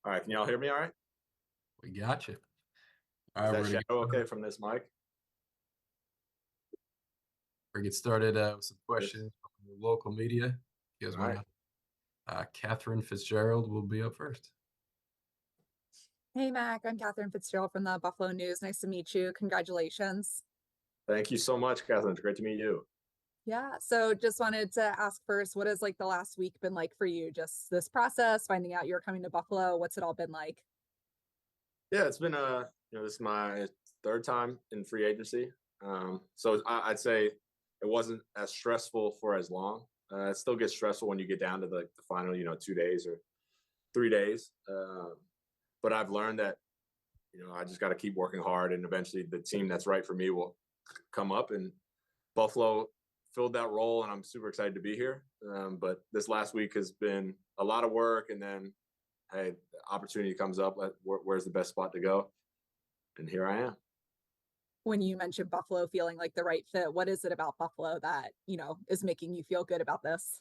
All right, can y'all hear me all right? We got you. All Is right, that shadow okay from this mic? we're gonna get started with some This. questions from the local media. You All guys want right. to? Catherine Fitzgerald will be up first. Hey, Mac, I'm Catherine Fitzgerald from the Buffalo News. Nice to meet you. Congratulations. Thank you so much, Catherine. It's great to meet you. Yeah, so just wanted to ask first, what has like the last week been like for you? Just this process, finding out you're coming to Buffalo. What's it all been like? Yeah, it's been this is my third time in free agency. So I'd say it wasn't as stressful for as long. It still gets stressful when you get down to the final, 2 days or 3 days. But I've learned that, I just got to keep working hard, and eventually the team that's right for me will come up. And Buffalo filled that role, and I'm super excited to be here. But this last week has been a lot of work, and then hey, the opportunity comes up. Where's the best spot to go? And here I am. When you mentioned Buffalo feeling like the right fit, what is it about Buffalo that, is making you feel good about this?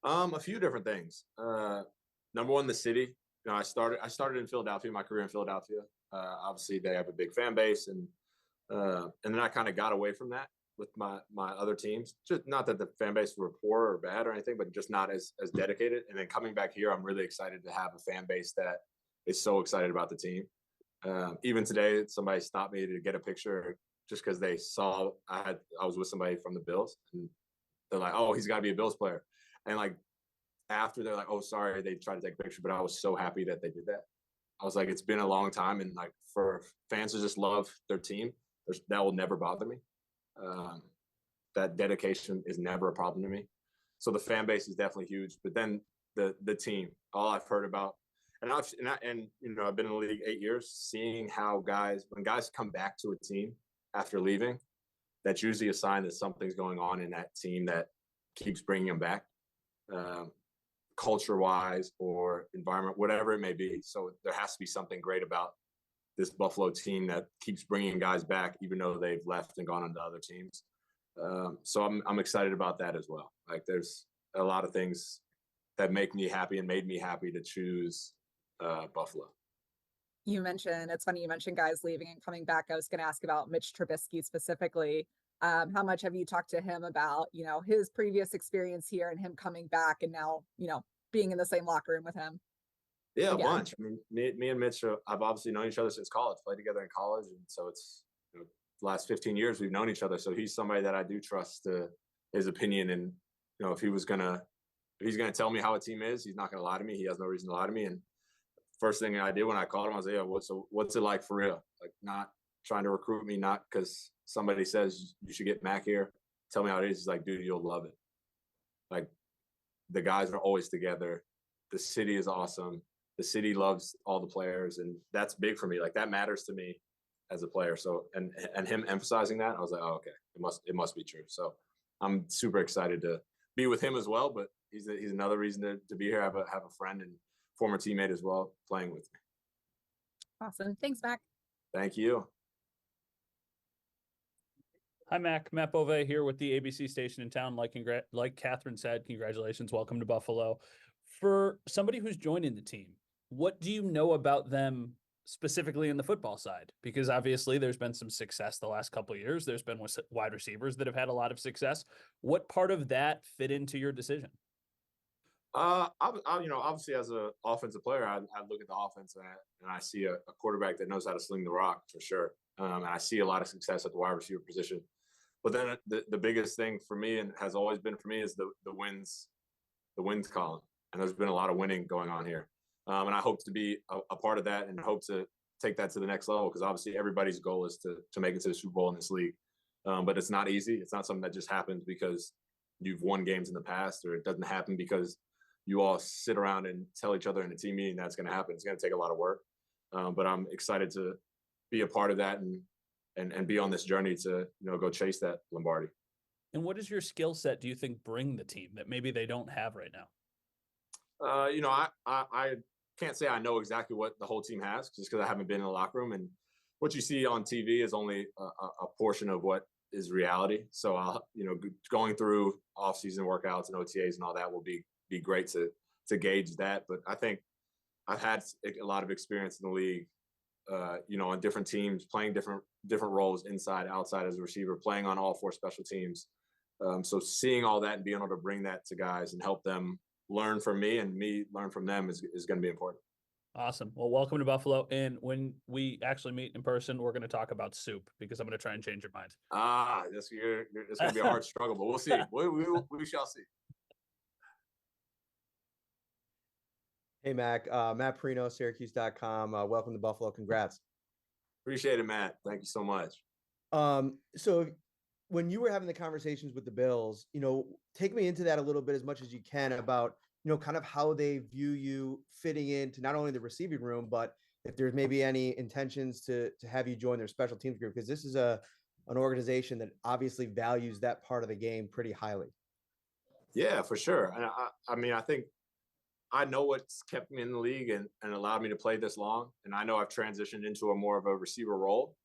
A few different things. Number one, the city. I started in Philadelphia, my career in Philadelphia. Obviously, they have a big fan base, and then I kind of got away from that with my other teams. Just not that the fan base were poor or bad or anything, but just not as dedicated. And then coming back here, I'm really excited to have a fan base that is so excited about the team. Even today, somebody stopped me to get a picture just because they saw I was with somebody from the Bills, and they're like, "Oh, he's got to be a Bills player," and like after they're like, "Oh, sorry," they tried to take a picture, but I was so happy that they did that. I was like, it's been a long time, and like for fans to just love their team, that will never bother me. Um, that dedication is never a problem to me. So the fan base is definitely huge. But then the team, all I've heard about, I've been in the league 8 years, seeing how when guys come back to a team after leaving, that's usually a sign that something's going on in that team that keeps bringing them back. Um, Culture wise or environment, whatever it may be. So there has to be something great about this Buffalo team that keeps bringing guys back, even though they've left and gone on to other teams. So I'm excited about that as well. Like there's a lot of things that make me happy and made me happy to choose Buffalo. It's funny you mentioned guys leaving and coming back. I was going to ask about Mitch Trubisky specifically. How much have you talked to him about, his previous experience here and him coming back and now, being in the same locker room with him Yeah, a again? bunch. I mean, me and Mitch, I've obviously known each other since college, played together in college. And so it's, the last 15 years we've known each other. So he's somebody that I do trust his opinion. And, if he's going to tell me how a team is, he's not going to lie to me. He has no reason to lie to me. And first thing I did when I called him, I was like, yeah, what's it like for real? Like not trying to recruit me, not because somebody says you should get Mack here. Tell me how it is. He's like, dude, you'll love it. Like the guys are always together. The city is awesome. The city loves all the players, and that's big for me. Like that matters to me as a player. So and him emphasizing that, I was like, oh, okay, it must be true. So I'm super excited to be with him as well. But he's another reason to be here. Have a friend and former teammate as well playing with me. Awesome. Thanks, Mac. Thank you. Hi, Matt Bove here with the ABC station in town. Like Catherine said, congratulations. Welcome to Buffalo. For somebody who's joining the team, what do you know about them specifically in the football side? Because obviously there's been some success the last couple of years. There's been wide receivers that have had a lot of success. What part of that fit into your decision? Obviously as an offensive player, I look at the offense and I see a quarterback that knows how to sling the rock for sure. And I see a lot of success at the wide receiver position. But then the biggest thing for me and has always been for me is the wins column. And there's been a lot of winning going on here. And I hope to be a part of that and hope to take that to the next level because obviously everybody's goal is to make it to the Super Bowl in this league. But it's not easy. It's not something that just happens because you've won games in the past, or it doesn't happen because you all sit around and tell each other in a team meeting that's going to happen. It's going to take a lot of work. But I'm excited to be a part of that and be on this journey to go chase that Lombardi. And what does your skill set do you think bring the team that maybe they don't have right now? I can't say I know exactly what the whole team has just because I haven't been in the locker room, and what you see on TV is only a portion of what is reality. So I'll going through off-season workouts and OTAs and all that will be great to gauge that. But I think I've had a lot of experience in the league, on different teams, playing different roles inside, outside as a receiver, playing on all 4 special teams. So seeing all that and being able to bring that to guys and help them learn from me and me learn from them is going to be important. Awesome. Well, welcome to Buffalo. And when we actually meet in person, we're going to talk about soup because I'm going to try and change your mind. It's going to be a hard struggle, but we'll see. We shall see. Hey, Mac. Matt Perino, Syracuse.com. Welcome to Buffalo. Congrats. Appreciate it, Matt. Thank you so much. So when you were having the conversations with the Bills, take me into that a little bit as much as you can about, kind of how they view you fitting into not only the receiving room, but if there's maybe any intentions to have you join their special teams group, because this is an organization that obviously values that part of the game pretty highly. Yeah, for sure. And I think I know what's kept me in the league and allowed me to play this long. And I know I've transitioned into a more of a receiver role,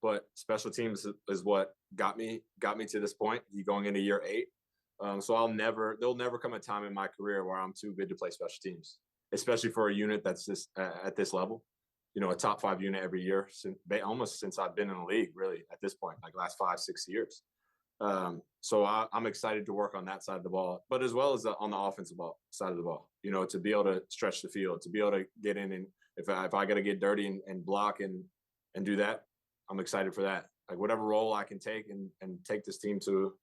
but special teams is what got me to this point, going into year 8. So there'll never come a time in my career where I'm too good to play special teams, especially for a unit that's just at this level, a top 5 unit every year almost since I've been in the league, really at this point, like last 5-6 years. So I'm excited to work on that side of the ball, but as well as on the offensive side of the ball, to be able to stretch the field, to be able to get in. And if I got to get dirty and block and do that, I'm excited for that. Like whatever role I can take and take this team to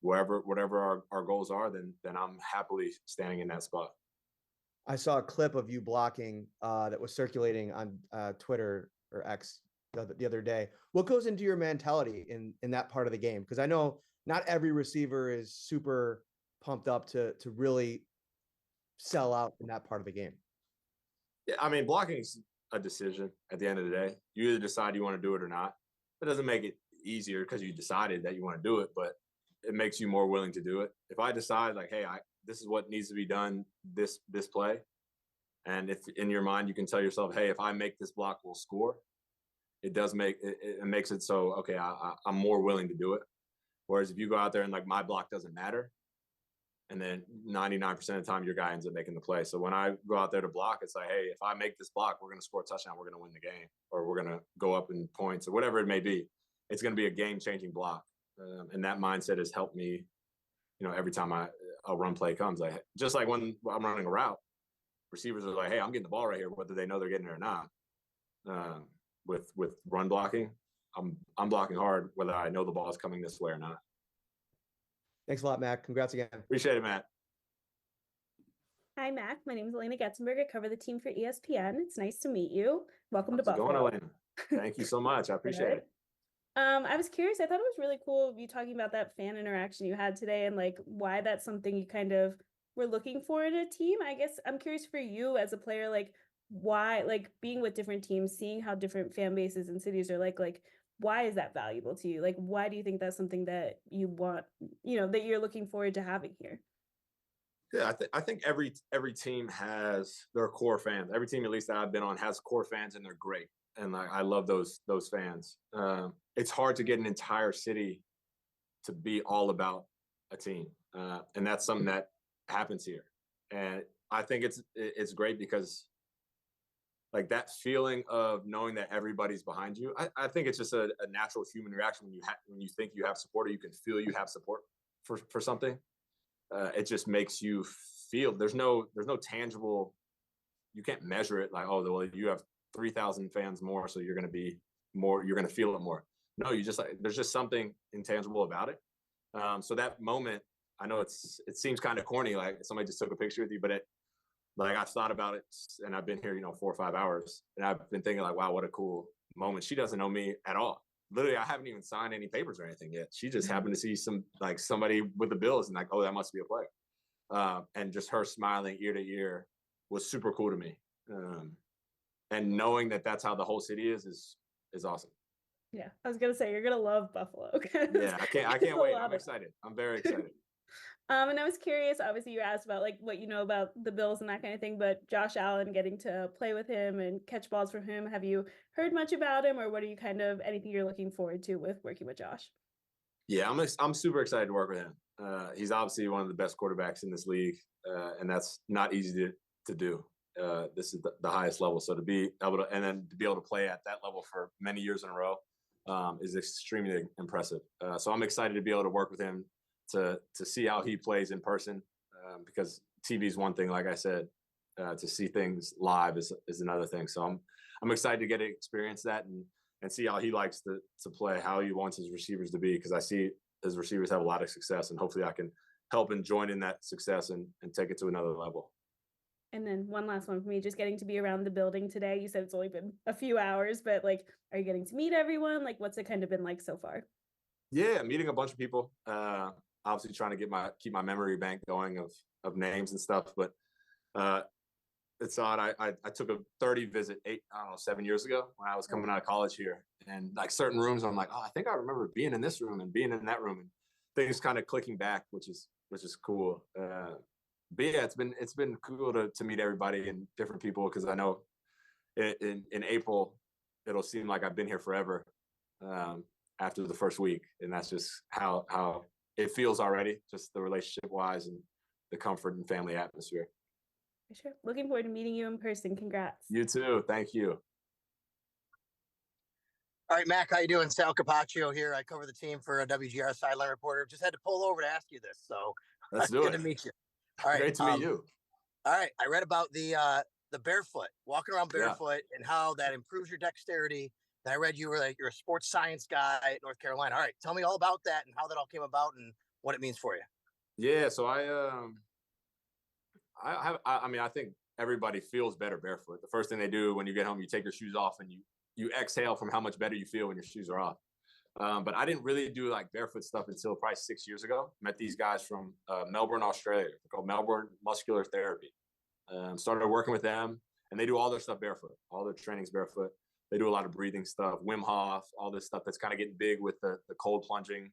whatever our goals are, then I'm happily standing in that spot. I saw a clip of you blocking that was circulating on Twitter or X the other day. What goes into your mentality in that part of the game? Because I know not every receiver is super pumped up to really sell out in that part of the game. Yeah, I mean, blocking is a decision at the end of the day. You either decide you want to do it or not. It doesn't make it easier because you decided that you want to do it, but it makes you more willing to do it. If I decide like, hey, this is what needs to be done this play, and if in your mind you can tell yourself, hey, if I make this block, we'll score. It makes it so, okay, I'm more willing to do it. Whereas if you go out there and like my block doesn't matter, and then 99% of the time your guy ends up making the play. So when I go out there to block, it's like, hey, if I make this block, we're going to score a touchdown, we're going to win the game, or we're going to go up in points or whatever it may be. It's going to be a game-changing block. And that mindset has helped me, every time a run play comes. Just like when I'm running a route, receivers are like, hey, I'm getting the ball right here, whether they know they're getting it or not. With run blocking, I'm blocking hard, whether I know the ball is coming this way or not. Thanks a lot, Mac. Congrats again. Appreciate it, Matt. Hi, Mac. My name is Elena Getzenberg. I cover the team for ESPN. It's nice to meet you. Welcome to Buffalo. How's it going, Elena? Thank you so much. I appreciate it. I was curious. I thought it was really cool of you talking about that fan interaction you had today and like why that's something you kind of were looking for in a team. I guess I'm curious for you as a player, like why, like being with different teams, seeing how different fan bases and cities are like why is that valuable to you? Like, why do you think that's something that you want, that you're looking forward to having here? Yeah, I think every team has their core fans. Every team, at least that I've been on, has core fans, and they're great. And I love those fans. It's hard to get an entire city to be all about a team, and that's something that happens here. And I think it's great because like that feeling of knowing that everybody's behind you. I think it's just a natural human reaction when you think you have support, or you can feel you have support for something. It just makes you feel there's no tangible. You can't measure it like, oh, well, you have 3,000 fans more, so you're going to be more. You're going to feel it more. No, you just like there's just something intangible about it. So that moment, I know it seems kind of corny, like somebody just took a picture with you, but I've thought about it, and I've been here, 4 or 5 hours, and I've been thinking like, wow, what a cool moment. She doesn't know me at all. Literally, I haven't even signed any papers or anything yet. She just happened to see somebody with the Bills and like, oh, that must be a player. And just her smiling ear to ear was super cool to me. And knowing that that's how the whole city is awesome. Yeah, I was gonna say you're gonna love Buffalo. Yeah, I can't wait. I'm excited. I'm very excited. And I was curious, obviously you asked about like what you know about the Bills and that kind of thing, but Josh Allen, getting to play with him and catch balls from him, have you heard much about him, or what are you anything you're looking forward to with working with Josh? Yeah, I'm super excited to work with him. He's obviously one of the best quarterbacks in this league, and that's not easy to do. this is the highest level. So to be able to, and then to be able to play at that level for many years in a row is extremely impressive. So I'm excited to be able to work with him to see how he plays in person, because TV is one thing, like I said, to see things live is another thing. So I'm excited to get to experience that and see how he likes to play, how he wants his receivers to be, because I see his receivers have a lot of success, and hopefully I can help and join in that success and take it to another level. And then one last one for me, just getting to be around the building today. You said it's only been a few hours, but like, are you getting to meet everyone? Like, what's it kind of been like so far? Yeah, meeting a bunch of people. Obviously trying to keep my memory bank going of names and stuff. But it's odd. I took a 30 visit 7 years ago when I was coming out of college here, and like certain rooms, I'm like, oh, I think I remember being in this room and being in that room, and things kind of clicking back, which is cool. But yeah, it's been cool to meet everybody and different people, because I know in April it'll seem like I've been here forever after the first week, and that's just how it feels already, just the relationship wise and the comfort and family atmosphere. For sure. Looking forward to meeting you in person. Congrats. You too. Thank you. All right, Mac, how you doing? Sal Capaccio here. I cover the team for a WGR sideline reporter. Just had to pull over to ask you this, so Let's do good it. to meet you. All right, Great to meet you. All right, I read about the barefoot, walking around barefoot, and how that improves your dexterity. And I read you're a sports science guy at North Carolina. All right, tell me all about that and how that all came about and what it means for you. Yeah, so I mean, I think everybody feels better barefoot. The first thing they do when you get home, you take your shoes off and you exhale from how much better you feel when your shoes are off. But I didn't really do like barefoot stuff until probably 6 years ago. Met these guys from Melbourne, Australia. They're called Melbourne Muscular Therapy. Started working with them, and they do all their stuff barefoot. All their training's barefoot. They do a lot of breathing stuff, Wim Hof, all this stuff that's kind of getting big with the cold plunging,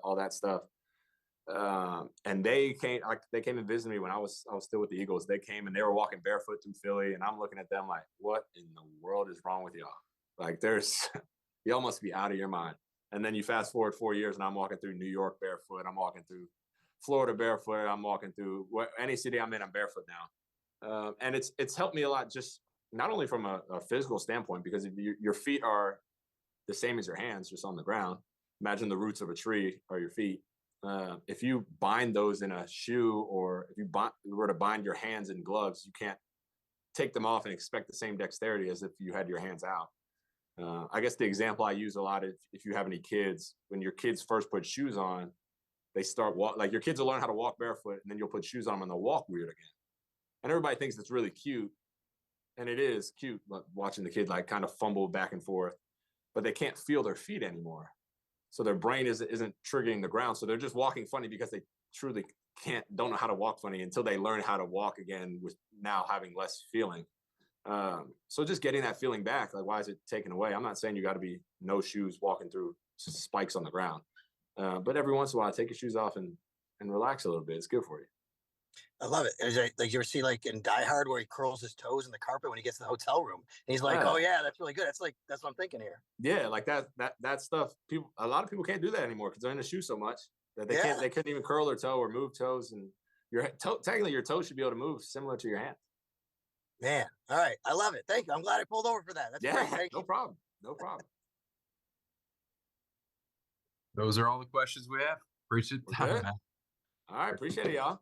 all that stuff. And they came and visited me when I was still with the Eagles. They came and they were walking barefoot through Philly, and I'm looking at them like, what in the world is wrong with y'all? Like, y'all must be out of your mind. And then you fast forward 4 years, and I'm walking through New York barefoot. I'm walking through Florida barefoot. I'm walking through any city I'm in, I'm barefoot now. And it's helped me a lot, just not only from a physical standpoint, because if your feet are the same as your hands, just on the ground. Imagine the roots of a tree are your feet. If you bind those in a shoe, or if you were to bind your hands in gloves, you can't take them off and expect the same dexterity as if you had your hands out. I guess the example I use a lot is if you have any kids, when your kids first put shoes on, they start like your kids will learn how to walk barefoot, and then you'll put shoes on them and they'll walk weird again. And everybody thinks it's really cute, and it is cute, but watching the kid like kind of fumble back and forth, but they can't feel their feet anymore. So their brain isn't triggering the ground. So they're just walking funny because they truly don't know how to walk funny until they learn how to walk again with now having less feeling. So just getting that feeling back, like, why is it taken away? I'm not saying you got to be no shoes walking through spikes on the ground. But every once in a while, take your shoes off and relax a little bit. It's good for you. I love it. Is it like you ever see like in Die Hard where he curls his toes in the carpet when he gets to the hotel room, and he's like, "Oh yeah, that's really good." That's what I'm thinking here. Yeah, like that stuff. A lot of people can't do that anymore because they're in the shoe so much that they couldn't even curl their toe or move toes. And technically your toes should be able to move similar to your hand. Man, all right, I love it. Thank you. I'm glad I pulled over for that. That's great. Thank no you. problem. No problem. Those are all the questions we have. Appreciate the time, man. All right, appreciate it, y'all.